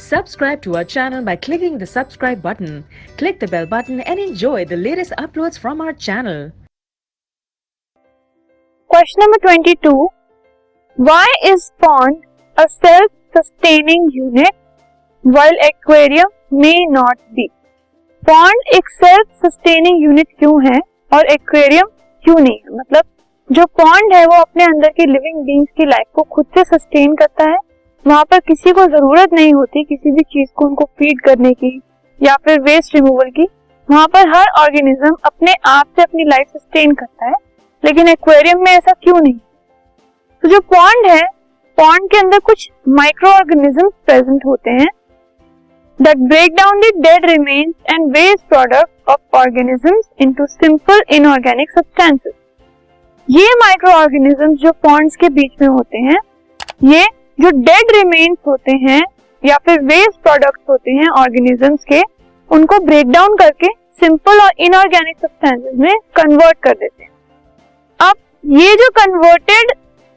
Subscribe to our channel by clicking the subscribe button. Click the bell button and enjoy the latest uploads from our channel. Question number 22. Why is pond a self-sustaining unit while aquarium may not be? Pond एक self sustaining unit क्यों है और aquarium क्यों नहीं है? मतलब जो pond है वो अपने अंदर की लिविंग बीइंग्स की लाइफ को खुद से सस्टेन करता है, वहां पर किसी को जरूरत नहीं होती किसी भी चीज को उनको फीड करने की या फिर वेस्ट रिमूवल की, वहां पर हर ऑर्गेनिज्म अपने आप से अपनी लाइफ सस्टेन करता है। लेकिन एक्वेरियम में ऐसा क्यों नहीं? तो जो पॉन्ड है, पॉन्ड के अंदर कुछ माइक्रो ऑर्गेनिज्म प्रेजेंट होते हैं that break down the dead remains and waste products of organisms into simple inorganic substances. ये माइक्रो ऑर्गेनिज्म जो पॉन्ड्स के बीच में होते हैं, ये जो डेड रिमेन्स होते हैं या फिर वेस्ट प्रोडक्ट्स होते हैं ऑर्गेनिजम्स के, उनको ब्रेक डाउन करके सिंपल और इनऑर्गेनिक सब्सटेंसेस में कन्वर्ट कर देते हैं। अब ये जो कन्वर्टेड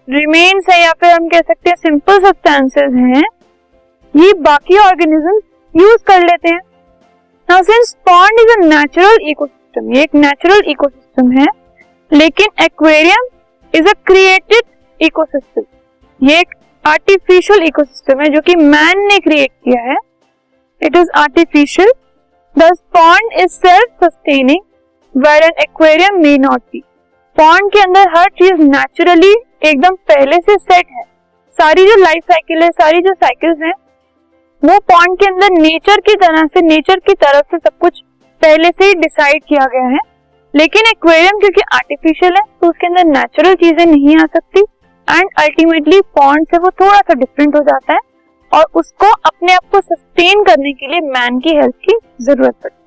रिमेन्स है या फिर हम कह सकते हैं सिंपल सब्सटेंसेस हैं, ये बाकी ऑर्गेनिजम्स यूज कर लेते हैं। Now since pond is a natural ecosystem, ये एक नेचुरल इकोसिस्टम है, लेकिन aquarium is a created ecosystem, ये एक आर्टिफिशियल इकोसिस्टम है जो कि मैन ने क्रिएट किया है। It is artificial, this pond is self sustaining where an aquarium may not be. Pond के अंदर हर चीज नेचुरली एकदम पहले से सेट है, सारी जो लाइफ साइकिल है, सारी जो साइकिल्स हैं, वो पॉन्ड के अंदर नेचर की तरह से, नेचर की तरफ से सब कुछ पहले से ही डिसाइड किया गया है। लेकिन एक्वेरियम क्योंकि आर्टिफिशियल है तो उसके अंदर नेचुरल चीजें नहीं आ सकती एंड अल्टीमेटली पॉन्ड से वो थोड़ा सा डिफरेंट हो जाता है और उसको अपने आप को सस्टेन करने के लिए मैन की हेल्प की जरूरत पड़ती है।